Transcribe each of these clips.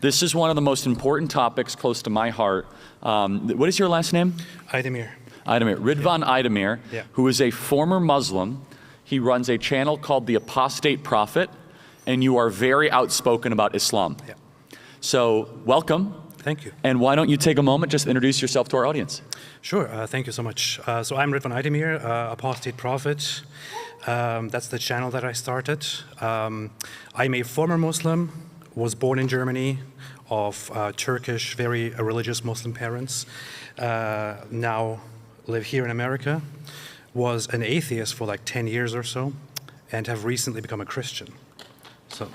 This is one of the most important topics close to my heart. What is your last name? Aydemir. Aydemir. Ridvan Aydemir, who is a former Muslim. He runs a channel called the Apostate Prophet, and you are very outspoken about Islam. Yeah. So, welcome. Thank you. And why don't you take a moment, just introduce yourself to our audience. Sure, thank you so much. So I'm Ridvan Aydemir, Apostate Prophet. That's the channel that I started. I'm a former Muslim, was born in Germany, of Turkish, very religious Muslim parents. Now live here in America. Was an atheist for like 10 years or so, and have recently become a Christian. So.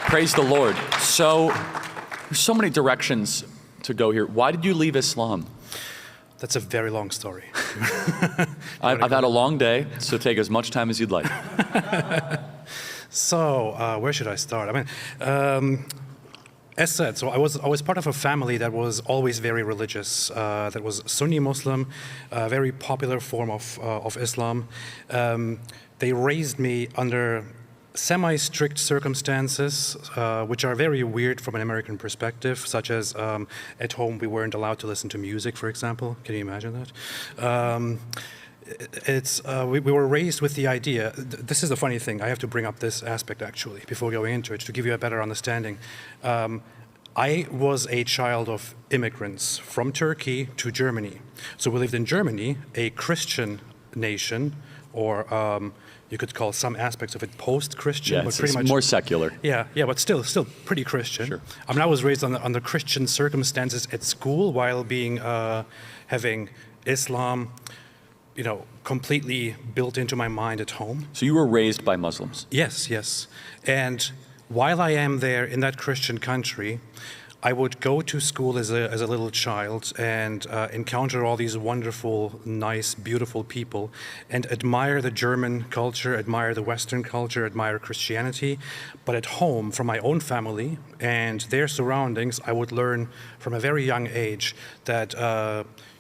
Praise the Lord. So, there's so many directions to go here. Why did you leave Islam? That's a very long story. I've had a long day, so take as much time as you'd like. So, where should I start? I mean, as said, so I was part of a family that was always very religious. That was Sunni Muslim, a very popular form of Islam. They raised me under semi-strict circumstances, which are very weird from an American perspective, such as at home we weren't allowed to listen to music, for example. Can you imagine that? We were raised with the idea, this is the funny thing, I have to bring up this aspect actually, before going into it, to give you a better understanding. I was a child of immigrants from Turkey to Germany. So we lived in Germany, a Christian nation, or you could call some aspects of it post-Christian. Yeah, but pretty much more secular. Yeah, but still pretty Christian. Sure. I mean, I was raised under Christian circumstances at school while being having Islam, completely built into my mind at home. So you were raised by Muslims? Yes. And while I am there in that Christian country, I would go to school as a little child and encounter all these wonderful, nice, beautiful people and admire the German culture, admire the Western culture, admire Christianity. But at home, from my own family and their surroundings, I would learn from a very young age that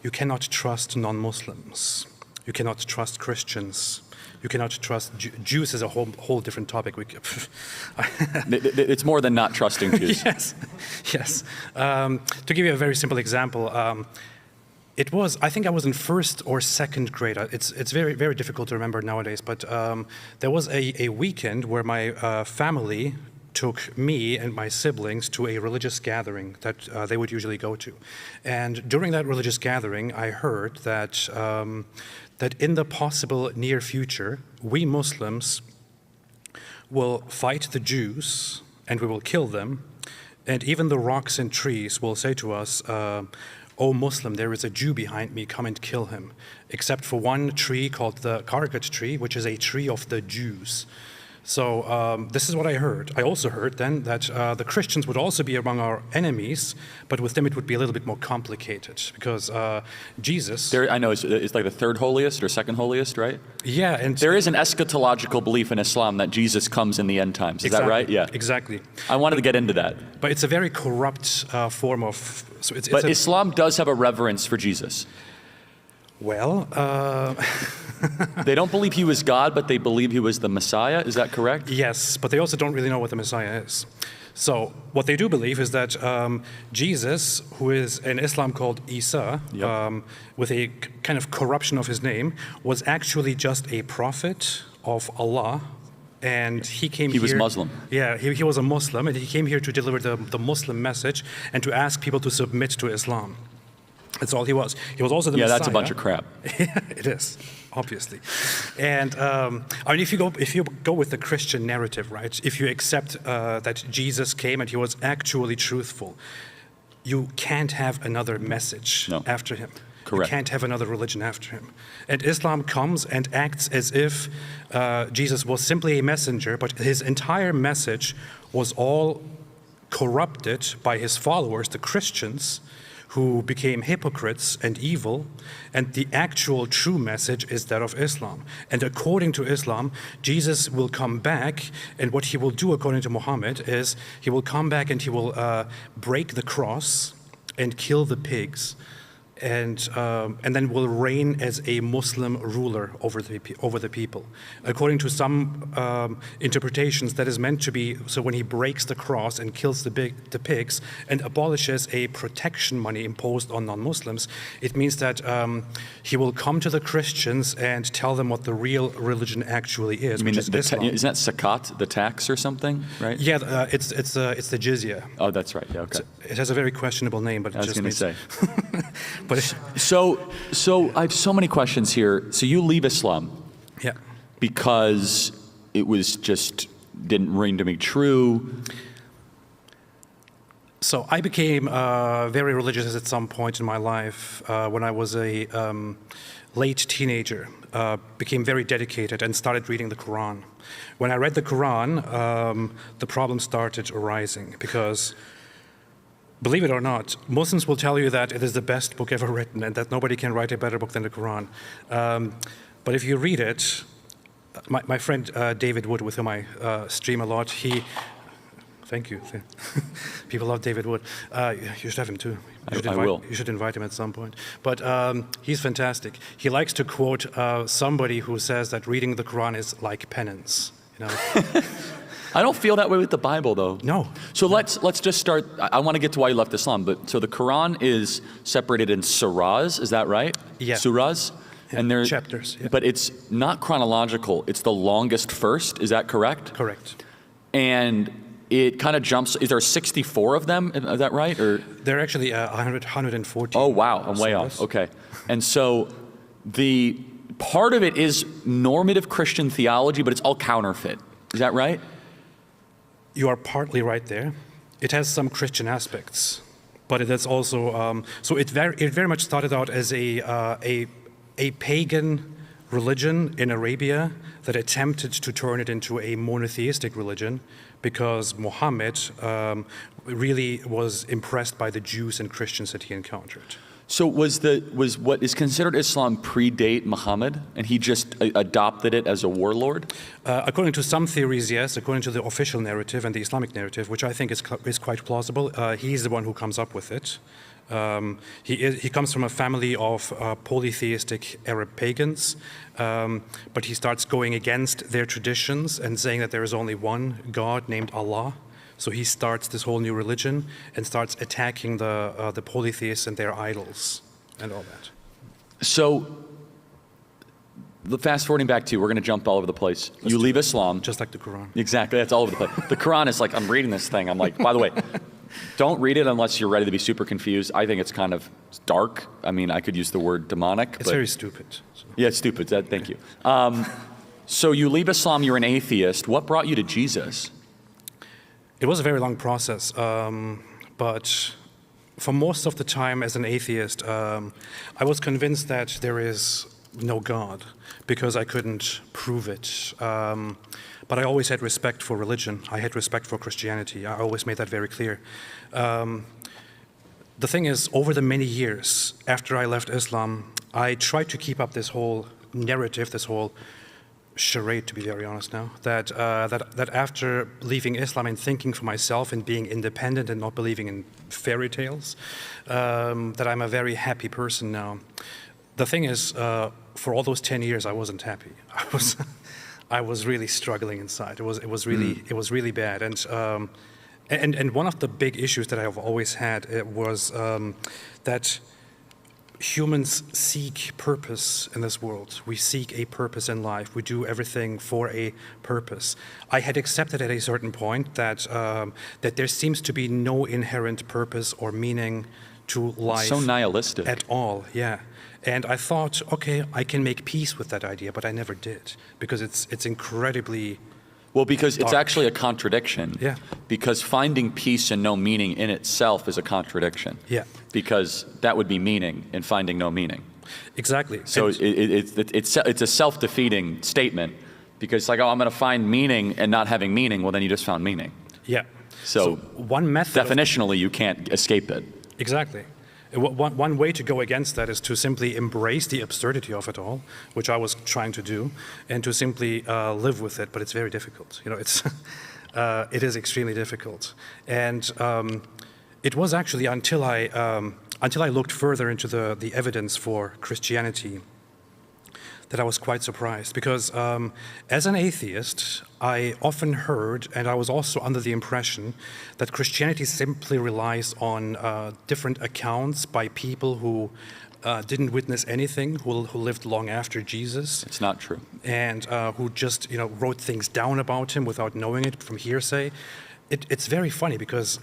you cannot trust non-Muslims. You cannot trust Christians. You cannot trust Jews is a whole different topic. It's more than not trusting Jews. Yes. To give you a very simple example, I think I was in first or second grade. It's very, very difficult to remember nowadays, but there was a weekend where my family took me and my siblings to a religious gathering that they would usually go to. And during that religious gathering, I heard that that in the possible near future, we Muslims will fight the Jews and we will kill them. And even the rocks and trees will say to us, "Oh Muslim, there is a Jew behind me, come and kill him." Except for one tree called the Kargat tree, which is a tree of the Jews. So this is what I heard. I also heard then that the Christians would also be among our enemies, but with them it would be a little bit more complicated because Jesus... I know, it's like the third holiest or second holiest, right? Yeah. And there is an eschatological belief in Islam that Jesus comes in the end times. Is that right? Yeah. Exactly. I wanted to get into that. But it's a very corrupt form of... But Islam does have a reverence for Jesus. Well... They don't believe he was God, but they believe he was the Messiah. Is that correct? Yes, but they also don't really know what the Messiah is. So what they do believe is that Jesus, who is in Islam called Isa, with a kind of corruption of his name, was actually just a prophet of Allah. And he came here... He was Muslim. Yeah, he was a Muslim, and he came here to deliver the Muslim message and to ask people to submit to Islam. That's all he was. He was also the Messiah. Yeah, that's a bunch of crap. Yeah, it is, obviously. And I mean, if you go with the Christian narrative, right? If you accept that Jesus came and he was actually truthful, you can't have another message after him. Correct. You can't have another religion after him. And Islam comes and acts as if Jesus was simply a messenger, but his entire message was all corrupted by his followers, the Christians, who became hypocrites and evil, and the actual true message is that of Islam. And according to Islam, Jesus will come back, and what he will do according to Muhammad is he will come back and he will break the cross and kill the pigs and then will reign as a Muslim ruler over the people. According to some interpretations, that is meant to be so when he breaks the cross and kills the pigs and abolishes a protection money imposed on non-Muslims, it means that he will come to the Christians and tell them what the real religion actually is. I mean, which is Islam. isn't that zakat, the tax or something, right? Yeah, it's the jizya. Oh, that's right. Yeah, okay. It has a very questionable name, but I was going to say. But So I have so many questions here. So you leave Islam yeah. because it was just didn't ring to me true. So I became very religious at some point in my life when I was a late teenager. Became very dedicated and started reading the Quran. When I read the Quran, the problem started arising because, believe it or not, Muslims will tell you that it is the best book ever written and that nobody can write a better book than the Quran. But if you read it, my friend David Wood, with whom I stream a lot, thank you. People love David Wood. You should have him too. I will. You should invite him at some point. But he's fantastic. He likes to quote somebody who says that reading the Quran is like penance. You know? I don't feel that way with the Bible, though. No. So let's just start. I want to get to why you left Islam, but so the Quran is separated in surahs. Is that right? Yeah. Surahs, Yeah, and they're chapters. Yeah. But it's not chronological. It's the longest first. Is that correct? Correct. And it kind of jumps. Is there 64 of them? Is that right? Or There are actually 114. oh wow, I'm way off. Okay, and so the part of it is normative Christian theology, but it's all counterfeit. Is that right? You are partly right there. It has some Christian aspects, but it is also so. It very much started out as a pagan religion in Arabia that attempted to turn it into a monotheistic religion because Muhammad really was impressed by the Jews and Christians that he encountered. So was what is considered Islam predate Muhammad, and he just adopted it as a warlord? According to some theories, yes. According to the official narrative and the Islamic narrative, which I think is quite plausible, he's the one who comes up with it. He comes from a family of polytheistic Arab pagans, but he starts going against their traditions and saying that there is only one God named Allah. So he starts this whole new religion and starts attacking the polytheists and their idols and all that. So, fast forwarding back to you, we're going to jump all over the place. You leave Islam. Just like the Quran. Exactly, that's all over the place. The Quran is like, I'm reading this thing. I'm like, by the way, don't read it unless you're ready to be super confused. I think it's kind of dark. I mean, I could use the word demonic. It's very stupid. So. Yeah, it's stupid. Thank you. So you leave Islam, you're an atheist. What brought you to Jesus? It was a very long process, but for most of the time as an atheist, I was convinced that there is no God because I couldn't prove it. But I always had respect for religion. I had respect for Christianity. I always made that very clear. The thing is, over the many years after I left Islam, I tried to keep up this whole narrative, this whole charade, to be very honest now, that after leaving Islam and thinking for myself and being independent and not believing in fairy tales, that I'm a very happy person now. The thing is, for all those 10 years, I wasn't happy. I was really struggling inside. It was really bad. And one of the big issues that I have always had was that humans seek purpose in this world. We seek a purpose in life. We do everything for a purpose. I had accepted at a certain point that there seems to be no inherent purpose or meaning to life. So nihilistic. At all, yeah. And I thought, okay, I can make peace with that idea, but I never did because it's incredibly well, because dark. It's actually a contradiction. Yeah. Because finding peace and no meaning in itself is a contradiction. Yeah. Because that would be meaning and finding no meaning. Exactly. So it's a self-defeating statement because it's like, oh, I'm going to find meaning and not having meaning. Well, then you just found meaning. Yeah. So one method. Definitionally, you can't escape it. Exactly. One way to go against that is to simply embrace the absurdity of it all, which I was trying to do, and to simply live with it. But it's very difficult. You know, it is extremely difficult. And it was actually until I until I looked further into the evidence for Christianity, that I was quite surprised. Because as an atheist, I often heard, and I was also under the impression, that Christianity simply relies on different accounts by people who didn't witness anything, who lived long after Jesus. It's not true. And who just wrote things down about him without knowing it from hearsay. It's very funny because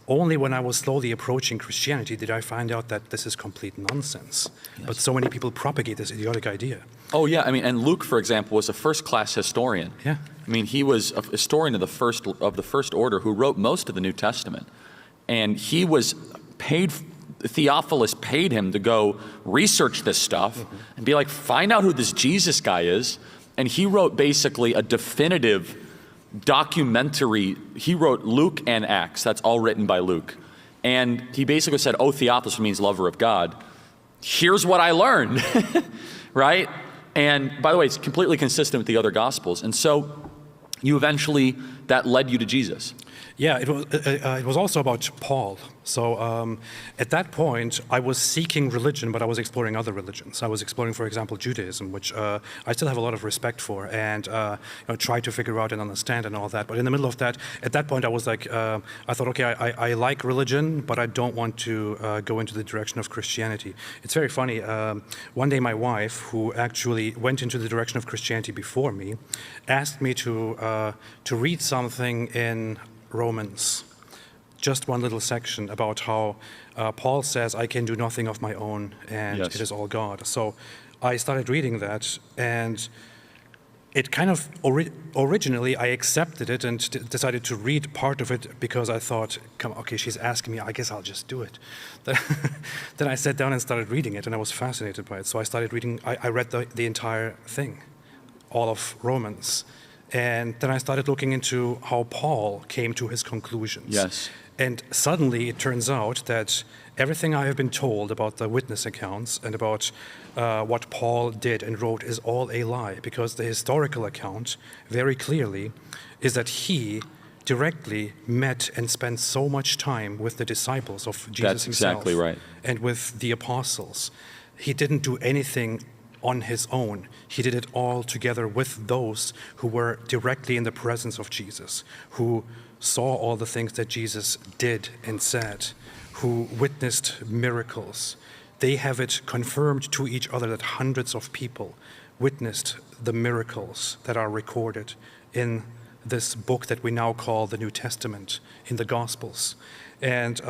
only when I was slowly approaching Christianity did I find out that this is complete nonsense. Yes. But so many people propagate this idiotic idea. Oh yeah, I mean, and Luke, for example, was a first-class historian. Yeah. I mean, he was a historian of the first order who wrote most of the New Testament, and he was paid. Theophilus paid him to go research this stuff and be like, find out who this Jesus guy is, and he wrote basically a definitive documentary. He wrote Luke and Acts. That's all written by Luke. And he basically said, oh, Theophilus means lover of God. Here's what I learned, right? And by the way, it's completely consistent with the other Gospels. And so that led you to Jesus. Yeah, it was also about Paul. So at that point, I was seeking religion, but I was exploring other religions. I was exploring, for example, Judaism, which I still have a lot of respect for, and try to figure out and understand and all that. But in the middle of that, at that point, I was like, I thought, okay, I like religion, but I don't want to go into the direction of Christianity. It's very funny. One day, my wife, who actually went into the direction of Christianity before me, asked me to read something in Romans, just one little section about how Paul says, I can do nothing of my own, and yes. It is all God. So I started reading that, and it kind of, originally I accepted it and decided to read part of it because I thought, okay, she's asking me, I guess I'll just do it. Then I sat down and started reading it, and I was fascinated by it. So I started reading, I read the entire thing, all of Romans. And then I started looking into how Paul came to his conclusions. Yes. And suddenly it turns out that everything I have been told about the witness accounts and about what Paul did and wrote is all a lie, because the historical account very clearly is that he directly met and spent so much time with the disciples of Jesus That's himself. Exactly right. And with the apostles. He didn't do anything on his own. He did it all together with those who were directly in the presence of Jesus, who saw all the things that Jesus did and said, who witnessed miracles. They have it confirmed to each other that hundreds of people witnessed the miracles that are recorded in this book that we now call the New Testament, in the Gospels. And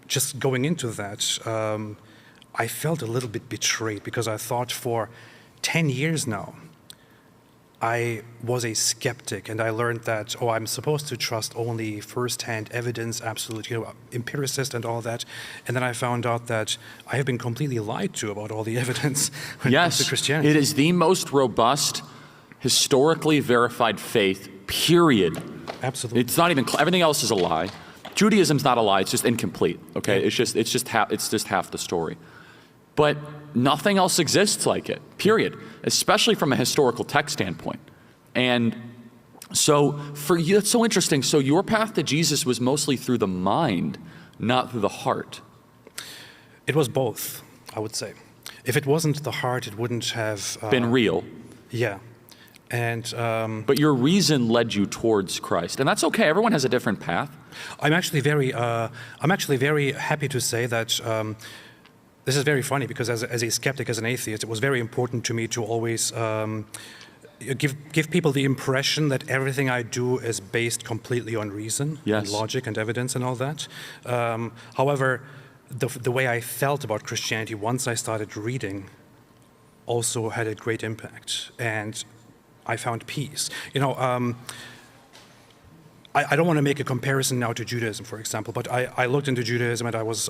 just going into that, I felt a little bit betrayed, because I thought for 10 years now, I was a skeptic, and I learned that, I'm supposed to trust only first-hand evidence, absolute, empiricist and all that. And then I found out that I have been completely lied to about all the evidence when it comes to Christianity. It is the most robust, historically verified faith, period. Absolutely. It's not even, everything else is a lie. Judaism's not a lie, it's just incomplete, okay? Yeah. It's just half the story. But nothing else exists like it, period, especially from a historical text standpoint. And so for you, it's so interesting. So your path to Jesus was mostly through the mind, not through the heart. It was both, I would say. If it wasn't the heart, it wouldn't have been real. Yeah. And but your reason led you towards Christ, and that's okay. Everyone has a different path. I'm actually very happy to say that this is very funny, because as a skeptic, as an atheist, it was very important to me to always give people the impression that everything I do is based completely on reason, yes. and logic and evidence and all that. However, the way I felt about Christianity once I started reading also had a great impact, and I found peace. I don't want to make a comparison now to Judaism, for example, but I looked into Judaism, and I was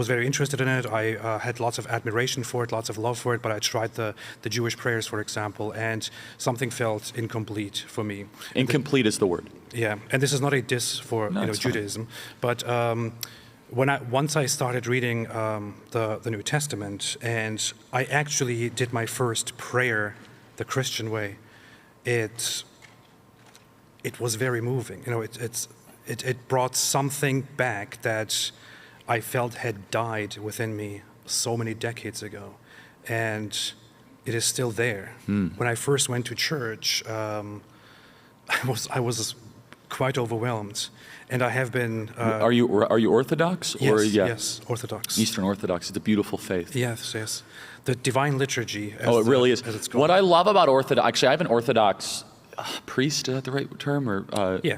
very interested in it. I had lots of admiration for it, lots of love for it, but I tried the Jewish prayers, for example, and something felt incomplete for me. Incomplete is the word. Yeah, and this is not a diss for Judaism, but once I started reading the New Testament, and I actually did my first prayer the Christian way, it was very moving. It brought something back that I felt had died within me so many decades ago, and it is still there. When I first went to church, I was quite overwhelmed, and I have been. Are you Orthodox? Yes, or, yeah. yes, Orthodox. Eastern Orthodox. It's a beautiful faith. Yes, yes. The divine liturgy. Oh, it really is. As it's called. What I love about Orthodox, actually, I have an Orthodox priest. Is that the right term? Or Yeah.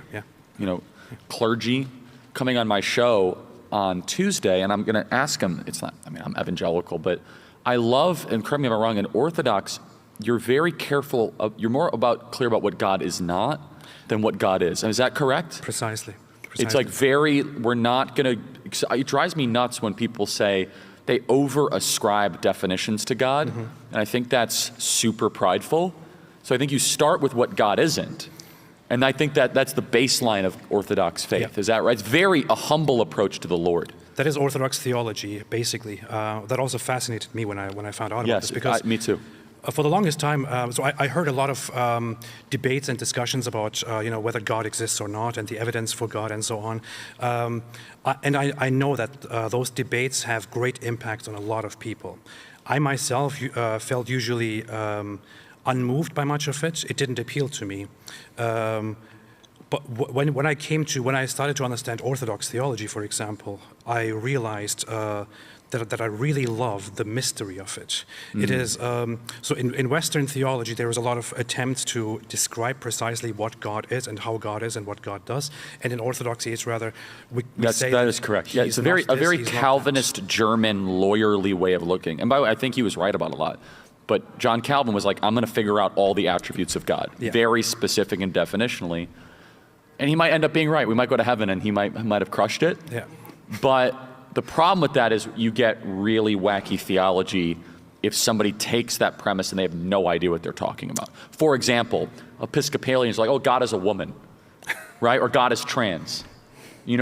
clergy coming on my show on Tuesday, and I'm going to ask him. It's not. I mean, I'm evangelical, but I love, and correct me if I'm wrong. In Orthodox, you're very careful. You're more clear about what God is not than what God is. Is that correct? Precisely. It's like we're not going to, it drives me nuts when people say they over-ascribe definitions to God, and I think that's super prideful. So I think you start with what God isn't, and I think that's the baseline of Orthodox faith. Yeah. Is that right? It's a humble approach to the Lord. That is Orthodox theology, basically. That also fascinated me when I found out about this. Because me too. For the longest time, so I heard a lot of debates and discussions about whether God exists or not, and the evidence for God, and so on. And I know that those debates have great impact on a lot of people. I myself felt usually unmoved by much of it. It didn't appeal to me. But when I started to understand Orthodox theology, for example, I realized that I really love the mystery of it. It is, so in Western theology, there is a lot of attempts to describe precisely what God is and how God is and what God does. And in Orthodoxy, it's rather, that is correct. Yeah, it's a very Calvinist, German, lawyerly way of looking. And by the way, I think he was right about a lot. But John Calvin was like, I'm going to figure out all the attributes of God, very specific and definitionally. And he might end up being right. We might go to heaven and he might have crushed it. Yeah. But the problem with that is you get really wacky theology if somebody takes that premise and they have no idea what they're talking about. For example, Episcopalians are like, oh, God is a woman, right? Or God is trans.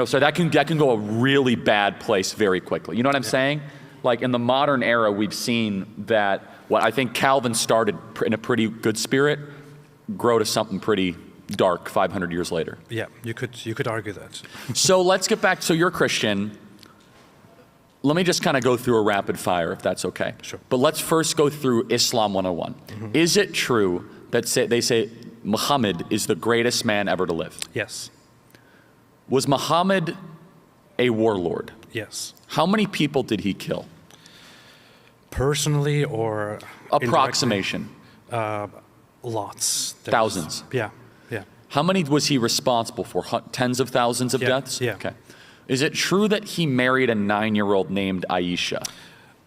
So that can go a really bad place very quickly. You know what I'm saying? Like in the modern era, we've seen that what I think Calvin started in a pretty good spirit grow to something pretty dark 500 years later. Yeah, you could argue that. So let's get back. So you're Christian. Let me just kind of go through a rapid fire, if that's okay. Sure. But let's first go through Islam 101. Is it true that they say Muhammad is the greatest man ever to live? Yes. Was Muhammad a warlord? Yes. How many people did he kill? Personally or approximation? Lots. Thousands? Yeah. How many was he responsible for? Tens of thousands of deaths? Yeah. Okay. Is it true that he married a 9-year-old named Aisha?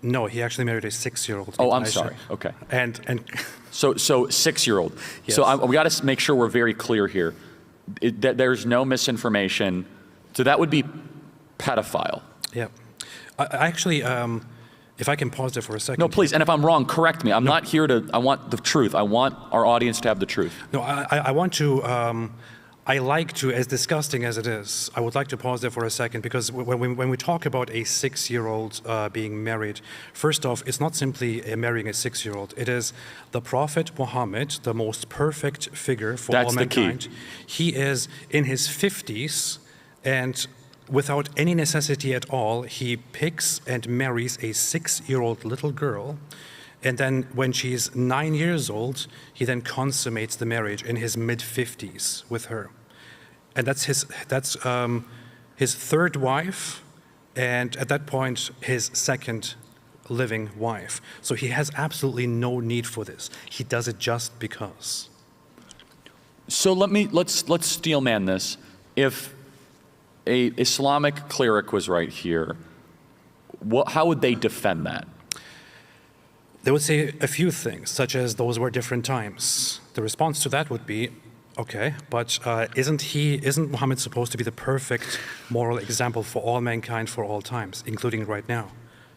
No, he actually married a 6-year-old. Oh, I'm Aisha. sorry. Okay. And so 6-year-old. Yes. So we got to make sure we're very clear here. That there's no misinformation. So that would be pedophile. Yeah. I actually, if I can pause there for a second. No, please. And if I'm wrong, correct me. I'm not here to. I want the truth. I want our audience to have the truth. No, I want to. I like to, as disgusting as it is, I would like to pause there for a second, because when we talk about a 6-year-old being married, first off, it's not simply marrying a 6-year-old. It is the Prophet Muhammad, the most perfect figure for all mankind. That's the key. He is in his 50s, and without any necessity at all, he picks and marries a 6-year-old little girl. And then when she's 9 years old, he then consummates the marriage in his mid-50s with her. And that's his third wife, and at that point, his second living wife. So he has absolutely no need for this. He does it just because. So let's steelman this. If a Islamic cleric was right here, how would they defend that? They would say a few things, such as those were different times. The response to that would be, okay, but isn't Muhammad supposed to be the perfect moral example for all mankind for all times, including right now?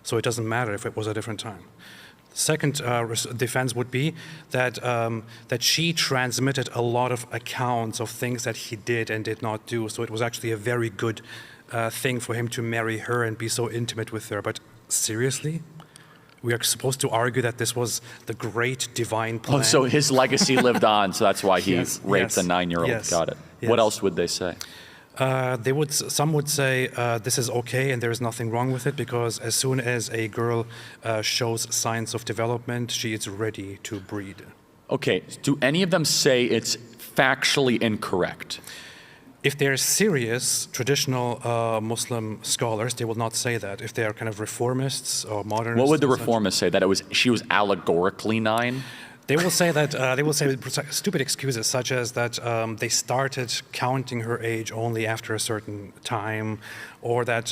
So it doesn't matter if it was a different time. The second defense would be that she transmitted a lot of accounts of things that he did and did not do. So it was actually a very good thing for him to marry her and be so intimate with her. But seriously? We are supposed to argue that this was the great divine plan. Oh, so his legacy lived on, so that's why he raped yes, a 9-year-old. yes, Got it. yes. What else would they say? Some would say this is okay and there is nothing wrong with it, because as soon as a girl shows signs of development, she is ready to breed. Okay, do any of them say it's factually incorrect? If they're serious, traditional Muslim scholars, they will not say that. If they are kind of reformists or modernists. What would the reformists say? That she was allegorically 9? They will say that stupid excuses, such as that they started counting her age only after a certain time, or that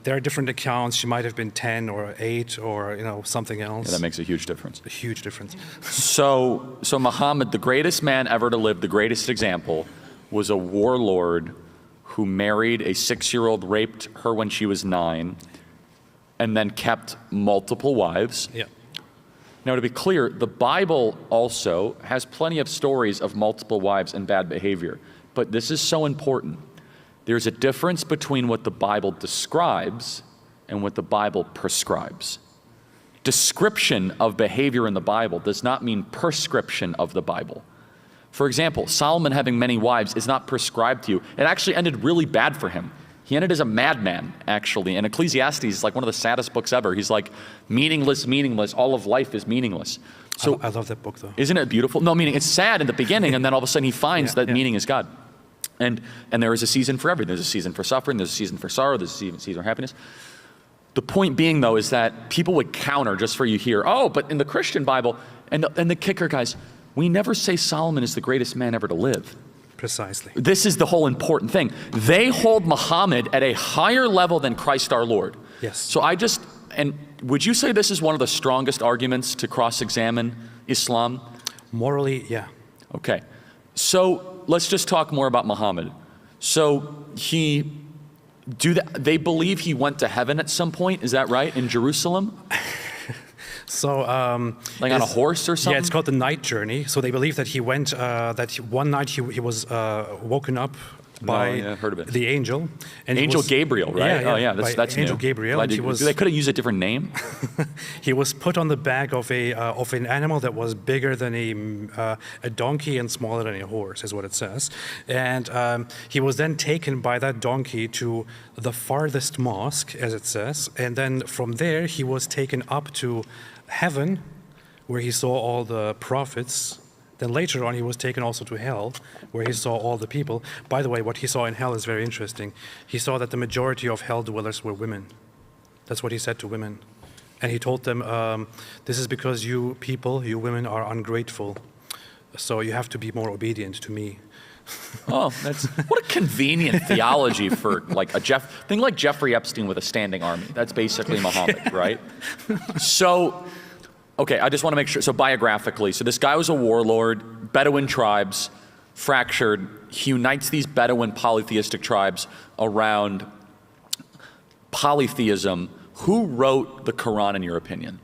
there are different accounts. She might have been 10 or 8 or something else. Yeah, that makes a huge difference. A huge difference. So Muhammad, the greatest man ever to live, the greatest example, was a warlord who married a 6-year-old, raped her when she was 9, and then kept multiple wives. Yeah. Now, to be clear, the Bible also has plenty of stories of multiple wives and bad behavior. But this is so important. There's a difference between what the Bible describes and what the Bible prescribes. Description of behavior in the Bible does not mean prescription of the Bible. For example, Solomon having many wives is not prescribed to you. It actually ended really bad for him. He ended as a madman, actually. And Ecclesiastes is like one of the saddest books ever. He's like, meaningless, meaningless. All of life is meaningless. So I love that book, though. Isn't it beautiful? No, meaning it's sad in the beginning, and then all of a sudden he finds that meaning is God. And there is a season for everything. There's a season for suffering. There's a season for sorrow. There's a season for happiness. The point being, though, is that people would counter, just for you here, oh, but in the Christian Bible, and the kicker, guys, we never say Solomon is the greatest man ever to live. Precisely. This is the whole important thing. They hold Muhammad at a higher level than Christ our Lord. Yes. So and would you say this is one of the strongest arguments to cross-examine Islam? Morally, yeah. Okay. So let's just talk more about Muhammad. So they believe he went to heaven at some point, is that right, in Jerusalem? So, like on a horse or something? Yeah, it's called the night journey. So they believe that he went, one night he was woken up by heard of it. the angel. And Angel Gabriel, right? Yeah, oh yeah, that's Angel new. Gabriel. And They could have used a different name. He was put on the back of an animal that was bigger than a donkey and smaller than a horse, is what it says. And he was then taken by that donkey to the farthest mosque, as it says. And then from there, he was taken up to heaven, where he saw all the prophets. Then later on, he was taken also to hell, where he saw all the people. By the way, what he saw in hell is very interesting. He saw that the majority of hell dwellers were women. That's what he said to women. And he told them, this is because you people, you women, are ungrateful. So you have to be more obedient to me. Oh, what a convenient theology for like thing like Jeffrey Epstein with a standing army. That's basically Muhammad, right? So, okay, I just want to make sure. So biographically, so this guy was a warlord, Bedouin tribes, fractured. He unites these Bedouin polytheistic tribes around polytheism. Who wrote the Quran, in your opinion?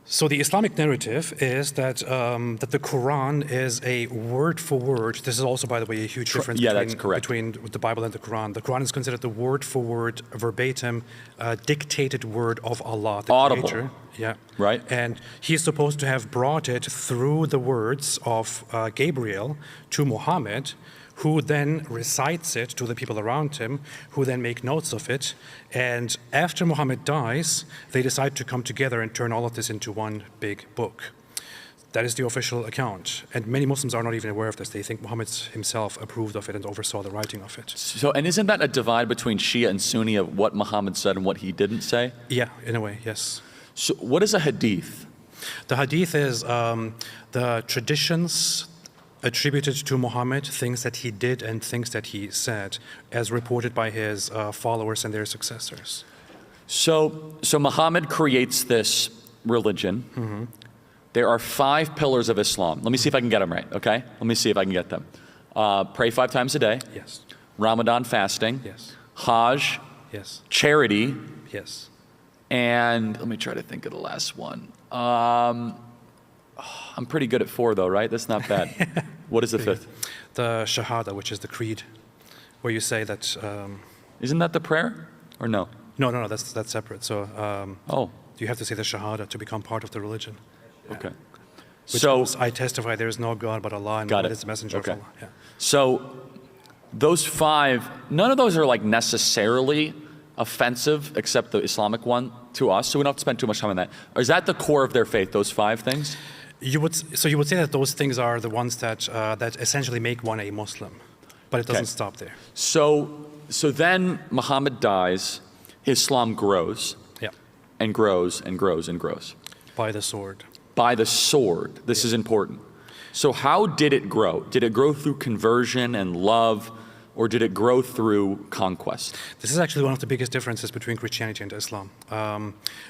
So the Islamic narrative is that that the Quran is a word for word. This is also, by the way, a huge difference between the Bible and the Quran. The Quran is considered the word for word, verbatim, dictated word of Allah, the Audible. Creator. Yeah. Right. And he's supposed to have brought it through the words of Gabriel to Muhammad, who then recites it to the people around him, who then make notes of it. And after Muhammad dies, they decide to come together and turn all of this into one big book. That is the official account. And many Muslims are not even aware of this. They think Muhammad himself approved of it and oversaw the writing of it. So, and isn't that a divide between Shia and Sunni of what Muhammad said and what he didn't say? Yeah, in a way, yes. So what is a hadith? The hadith is the traditions attributed to Muhammad, things that he did and things that he said, as reported by his followers and their successors. So Muhammad creates this religion. Mm-hmm. There are 5 pillars of Islam. Let me see if I can get them right, okay? Let me see if I can get them. Pray 5 times a day. Yes. Ramadan fasting. Yes. Hajj. Yes. Charity. Yes. And let me try to think of the last one. I'm pretty good at 4 though, right? That's not bad. What is the 5th? The Shahada, which is the creed, where you say that... Isn't that the prayer? Or no? No, that's separate. So you have to say the Shahada to become part of the religion. Okay. Which means, I testify there is no God but Allah and Muhammad is the messenger of Allah. Yeah. So those 5, none of those are like necessarily offensive except the Islamic one to us, so we don't have to spend too much time on that. Or is that the core of their faith, those 5 things? You would say that those things are the ones that that essentially make one a Muslim, but it doesn't stop there. So then Muhammad dies, Islam grows, Yeah, and grows and grows and grows. by the sword. By the sword. This is important. So how did it grow? Did it grow through conversion and love, or did it grow through conquest? This is actually one of the biggest differences between Christianity and Islam,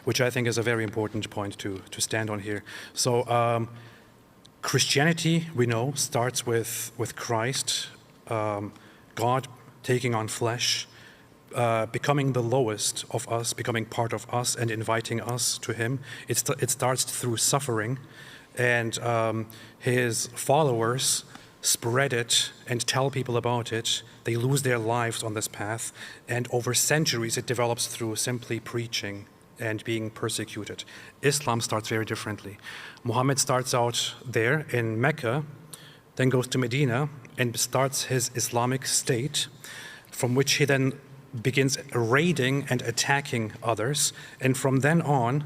which I think is a very important point to stand on here. So Christianity, we know, starts with Christ, God taking on flesh, becoming the lowest of us, becoming part of us and inviting us to him. It starts through suffering, and his followers spread it and tell people about it. They lose their lives on this path, and over centuries it develops through simply preaching and being persecuted. Islam starts very differently. Muhammad starts out there in Mecca, then goes to Medina and starts his Islamic state, from which he then begins raiding and attacking others, and from then on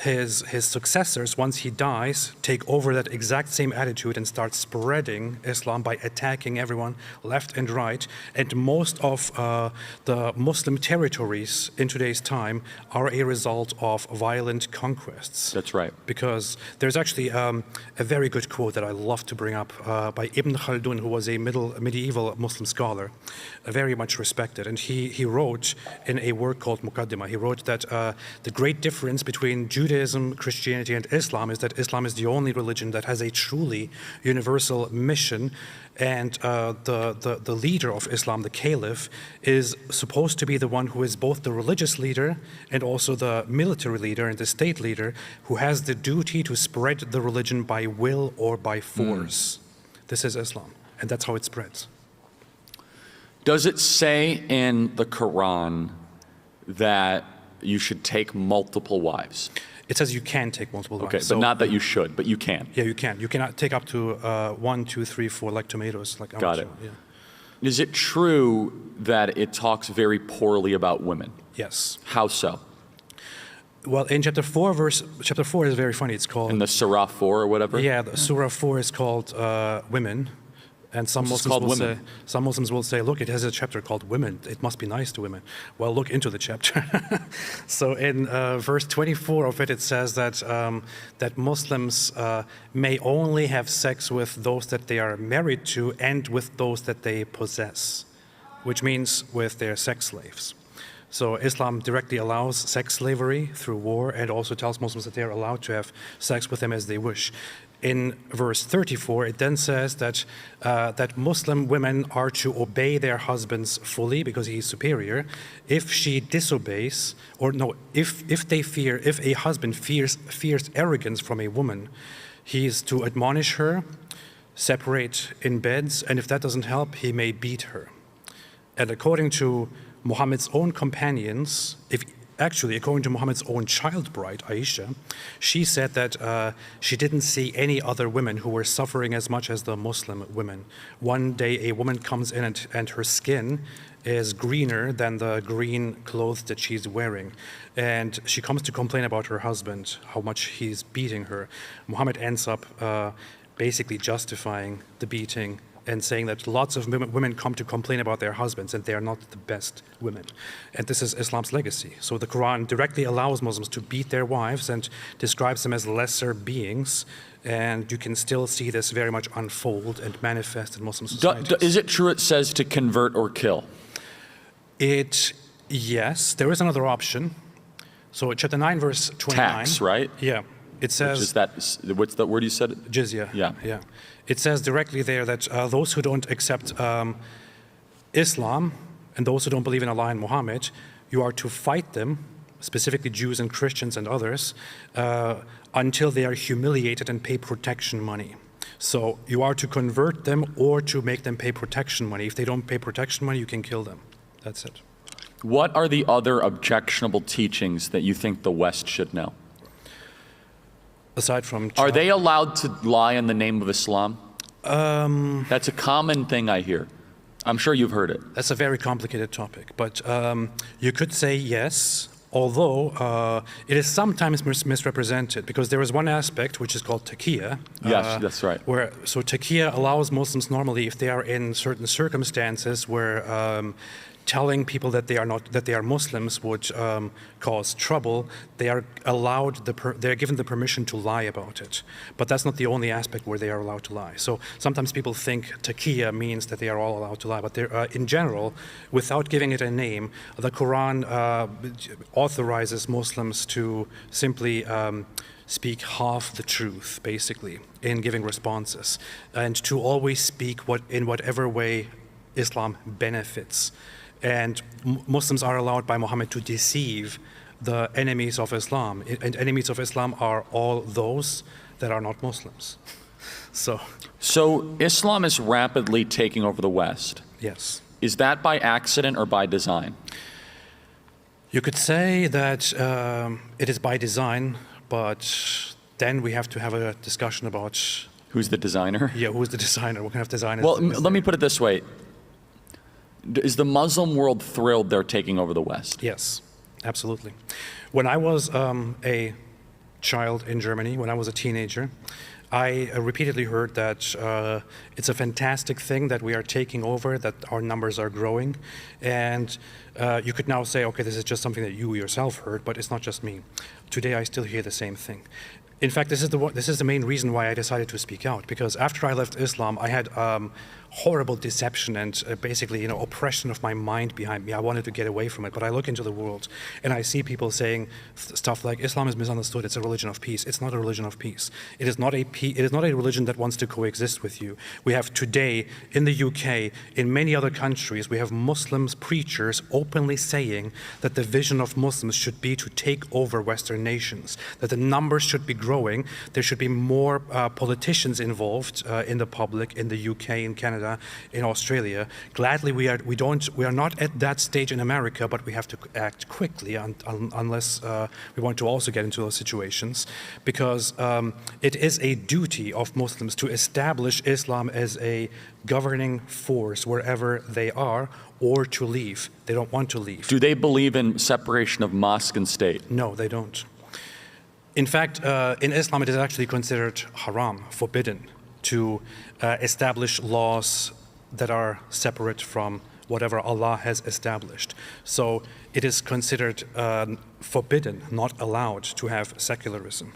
his successors, once he dies, take over that exact same attitude and start spreading Islam by attacking everyone left and right. And most of the Muslim territories in today's time are a result of violent conquests. That's right. Because there's actually a very good quote that I love to bring up by Ibn Khaldun, who was a medieval Muslim scholar, very much respected. And he wrote in a work called Muqaddimah, he wrote that the great difference between Judaism, Christianity, and Islam is that Islam is the only religion that has a truly universal mission, and the leader of Islam, the caliph, is supposed to be the one who is both the religious leader and also the military leader and the state leader, who has the duty to spread the religion by will or by force. This is Islam, and that's how it spreads. Does it say in the Quran that you should take multiple wives? It says you can take multiple wives. Okay, but not that you should, but you can. Yeah, you can. You cannot take up to 1, 2, 3, 4, like tomatoes. Like Got it. Yeah. Is it true that it talks very poorly about women? Yes. How so? Well, in chapter 4 is very funny. It's called... In the Surah 4 or whatever? Yeah, the Surah 4 is called Women. And some Muslims will say, look, it has a chapter called Women. It must be nice to women. Well, look into the chapter. So in verse 24 of it, it says that that Muslims may only have sex with those that they are married to and with those that they possess, which means with their sex slaves. So Islam directly allows sex slavery through war, and also tells Muslims that they are allowed to have sex with them as they wish. In verse 34, it then says that that Muslim women are to obey their husbands fully because he is superior. If she disobeys, or no, if a husband fears arrogance from a woman, he is to admonish her, separate in beds, and if that doesn't help, he may beat her. And according to Muhammad's own companions, according to Muhammad's own child bride, Aisha, she said that she didn't see any other women who were suffering as much as the Muslim women. One day a woman comes in and her skin is greener than the green clothes that she's wearing. And she comes to complain about her husband, how much he's beating her. Muhammad ends up basically justifying the beating and saying that lots of women come to complain about their husbands and they are not the best women. And this is Islam's legacy. So the Quran directly allows Muslims to beat their wives and describes them as lesser beings. And you can still see this very much unfold and manifest in Muslim society. Is it true it says to convert or kill? Yes, there is another option. So chapter 9, verse 29. Tax, right? Yeah. It says, Which is that, what's the word you said? Jizya. Yeah. It says directly there that those who don't accept Islam and those who don't believe in Allah and Muhammad, you are to fight them, specifically Jews and Christians and others, until they are humiliated and pay protection money. So you are to convert them or to make them pay protection money. If they don't pay protection money, you can kill them. That's it. What are the other objectionable teachings that you think the West should know? Aside from Are they allowed to lie in the name of Islam? That's a common thing I hear. I'm sure you've heard it. That's a very complicated topic, but you could say yes, although it is sometimes misrepresented, because there is one aspect which is called taqiyya. Yes, that's right. So taqiyya allows Muslims normally, if they are in certain circumstances where telling people that they are Muslims would cause trouble, they are allowed they are given the permission to lie about it. But that's not the only aspect where they are allowed to lie. So sometimes people think taqiyya means that they are all allowed to lie, but in general, without giving it a name, the Quran authorizes Muslims to simply speak half the truth, basically, in giving responses, and to always speak in whatever way Islam benefits. And Muslims are allowed by Muhammad to deceive the enemies of Islam. And enemies of Islam are all those that are not Muslims. So Islam is rapidly taking over the West. Yes. Is that by accident or by design? You could say that it is by design, but then we have to have a discussion about... Who's the designer? Yeah, who's the designer? What kind of designer? Well, let me put it this way. Is the Muslim world thrilled they're taking over the West? Yes, absolutely. When I was a child in Germany, when I was a teenager, I repeatedly heard that it's a fantastic thing that we are taking over, that our numbers are growing. And you could now say, okay, this is just something that you yourself heard, but it's not just me. Today I still hear the same thing. In fact, this is the main reason why I decided to speak out, because after I left Islam, I had horrible deception and basically, oppression of my mind behind me. I wanted to get away from it, but I look into the world and I see people saying stuff like Islam is misunderstood. It's a religion of peace. It's not a religion of peace. It is not a religion that wants to coexist with you. We have today in the UK, in many other countries, we have Muslims preachers openly saying that the vision of Muslims should be to take over Western nations, that the numbers should be growing. There should be more politicians involved in the public, in the UK, in Canada, in Australia. Gladly, we are not at that stage in America, but we have to act quickly unless we want to also get into those situations, because it is a duty of Muslims to establish Islam as a governing force wherever they are, or to leave. They don't want to leave. Do they believe in separation of mosque and state? No, they don't. In fact, in Islam, it is actually considered haram, forbidden, to establish laws that are separate from whatever Allah has established. So it is considered forbidden, not allowed, to have secularism.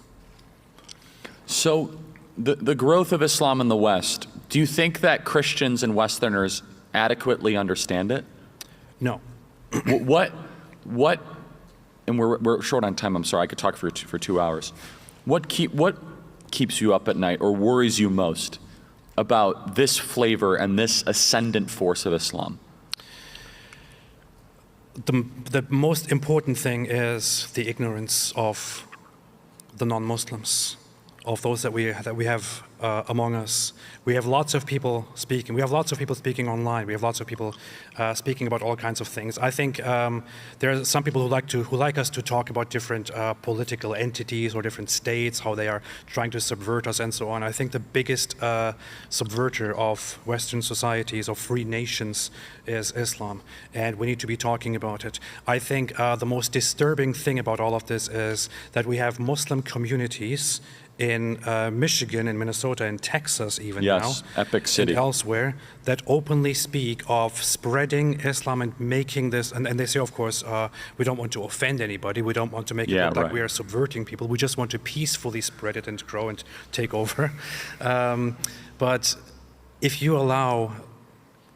So the growth of Islam in the West, do you think that Christians and Westerners adequately understand it? No. What, and we're short on time, I'm sorry, I could talk for 2 hours. What keeps you up at night or worries you most about this flavor and this ascendant force of Islam? The most important thing is the ignorance of the non-Muslims, of those that we have among us. We have lots of people speaking. We have lots of people speaking online. We have lots of people speaking about all kinds of things. I think there are some people who like us to talk about different political entities or different states, how they are trying to subvert us and so on. I think the biggest subverter of Western societies, of free nations, is Islam, and we need to be talking about it. I think the most disturbing thing about all of this is that we have Muslim communities in Michigan, in Minnesota, in Texas even now, Epic City, and elsewhere, that openly speak of spreading Islam and making this, and they say, of course, we don't want to offend anybody, we don't want to make it look like we are subverting people, we just want to peacefully spread it and grow and take over. But if you allow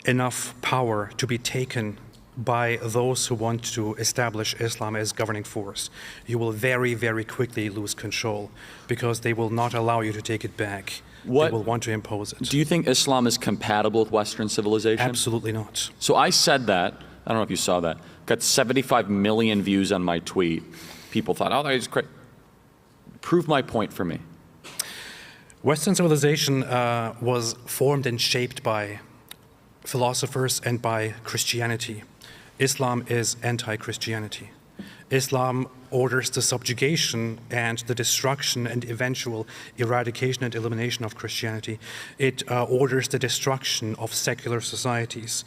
enough power to be taken by those who want to establish Islam as governing force, you will very, very quickly lose control, because they will not allow you to take it back. They will want to impose it. Do you think Islam is compatible with Western civilization? Absolutely not. So I said that, I don't know if you saw that, got 75 million views on my tweet. People thought, oh, that is great. Prove my point for me. Western civilization was formed and shaped by philosophers and by Christianity. Islam is anti-Christianity. Islam orders the subjugation and the destruction and eventual eradication and elimination of Christianity. It orders the destruction of secular societies.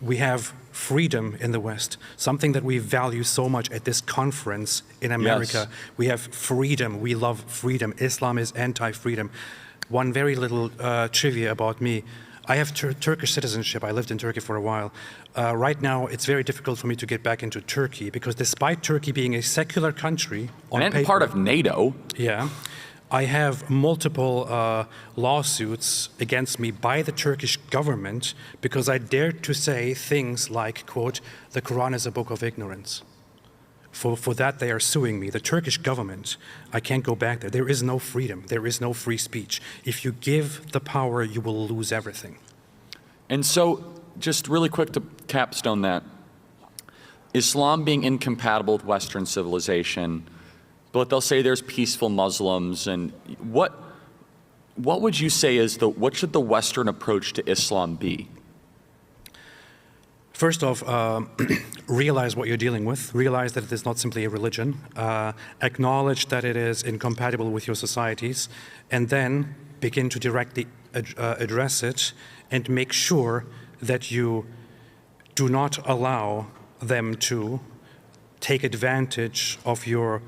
We have freedom in the West, something that we value so much at this conference in America. Yes. We have freedom. We love freedom. Islam is anti-freedom. One very little trivia about me. I have Turkish citizenship. I lived in Turkey for a while. Right now, it's very difficult for me to get back into Turkey because despite Turkey being a secular country on And paper, part of NATO. yeah, I have multiple lawsuits against me by the Turkish government because I dared to say things like, quote, the Quran is a book of ignorance. For that, they are suing me. The Turkish government, I can't go back there. There is no freedom. There is no free speech. If you give the power, you will lose everything. And so, just really quick to capstone that, Islam being incompatible with Western civilization, but they'll say there's peaceful Muslims, and what would you say is what should the Western approach to Islam be? First off, realize what you're dealing with. Realize that it is not simply a religion. Acknowledge that it is incompatible with your societies, and then begin to directly address it and make sure that you do not allow them to take advantage of your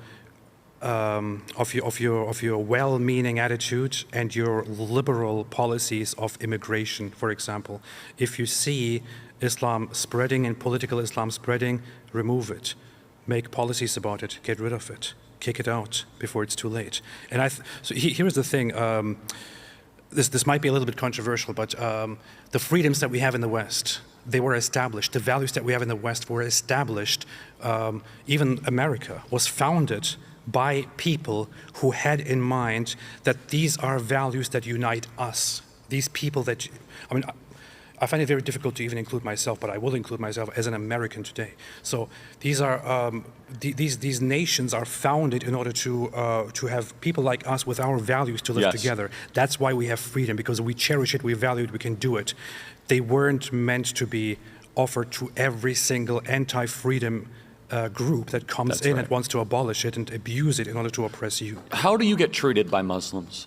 well-meaning attitude and your liberal policies of immigration, for example. If you see Islam spreading and political Islam spreading, remove it. Make policies about it. Get rid of it. Kick it out before it's too late. And so here's the thing. This might be a little bit controversial, but the freedoms that we have in the West, they were established. The values that we have in the West were established. Even America was founded by people who had in mind that these are values that unite us. These people that, I find it very difficult to even include myself, but I will include myself as an American today. So these are these nations are founded in order to have people like us with our values to live Yes. together. That's why we have freedom, because we cherish it, we value it, we can do it. They weren't meant to be offered to every single anti-freedom group that comes That's in right. and wants to abolish it and abuse it in order to oppress you. How do you get treated by Muslims?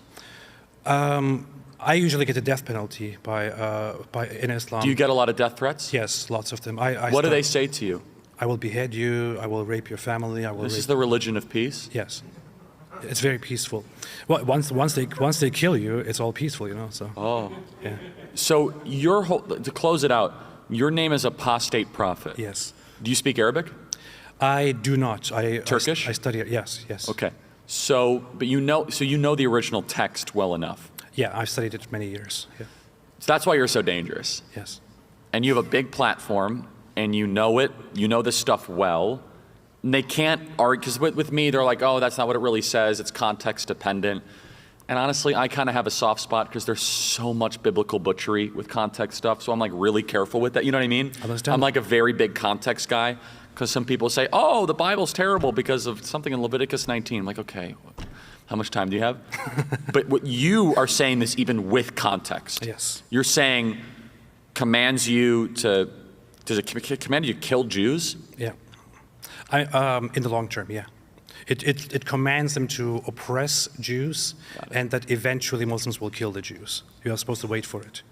I usually get the death penalty in Islam. Do you get a lot of death threats? Yes, lots of them. What do they say to you? I will behead you. I will rape your family. I will. This rape is the religion of peace? Yes, it's very peaceful. Well, once they kill you, it's all peaceful, you know. So. Oh. Yeah. So to close it out, your name is Apostate Prophet. Yes. Do you speak Arabic? I do not. Turkish? I study it. Yes. Yes. Okay. So you know the original text well enough. Yeah, I've studied it many years. Yeah. So that's why you're so dangerous. Yes. And you have a big platform, and you know it. You know this stuff well. And they can't argue, because with me, they're like, oh, that's not what it really says. It's context dependent. And honestly, I kind of have a soft spot because there's so much biblical butchery with context stuff. So I'm like really careful with that. You know what I mean? I'm like a very big context guy, because some people say, oh, the Bible's terrible because of something in Leviticus 19. I'm like, okay, how much time do you have? But what you are saying this even with context. Yes. You're saying commands you to, does it command you to kill Jews? Yeah. In the long term, yeah. It commands them to oppress Jews, and that eventually Muslims will kill the Jews. You are supposed to wait for it.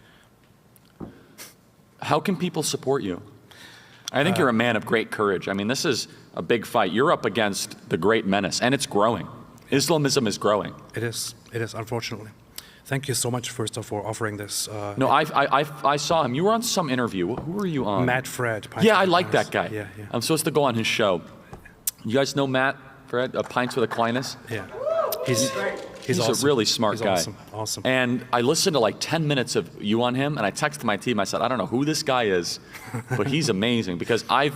How can people support you? I think you're a man of great courage. I mean, this is a big fight. You're up against the great menace, and it's growing. Islamism is growing. It is, unfortunately. Thank you so much, first of all, for offering this. No, I saw him. You were on some interview. Who were you on? Matt Fred. Yeah, I like that guy. Yeah. I'm supposed to go on his show. You guys know Matt Fred, Pints with Aquinas? Yeah. He's a awesome. really smart guy. Awesome. And I listened to like 10 minutes of you on him, and I texted my team. I said, I don't know who this guy is, but he's amazing, because I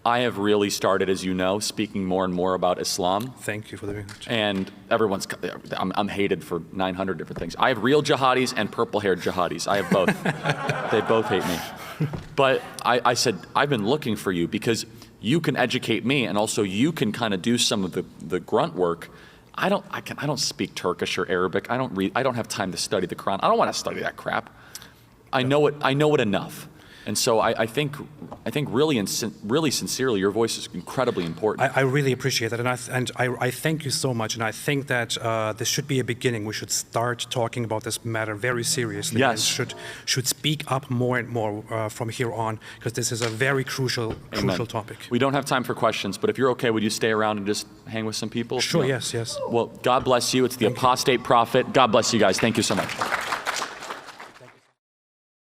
have really started, as you know, speaking more and more about Islam. Thank you for doing that. And I'm hated for 900 different things. I have real jihadis and purple-haired jihadis. I have both. They both hate me. But I said, I've been looking for you because you can educate me, and also you can kind of do some of the grunt work. I don't speak Turkish or Arabic. I don't have time to study the Quran. I don't want to study that crap. I know it enough. And so I think really, really sincerely, your voice is incredibly important. I really appreciate that, and I thank you so much. And I think that this should be a beginning. We should start talking about this matter very seriously. Yes. And should speak up more and more from here on, because this is a very crucial topic. We don't have time for questions, but if you're okay, would you stay around and just hang with some people? Sure. No. Yes. Well, God bless you. It's the Apostate Prophet. God bless you guys. Thank you so much.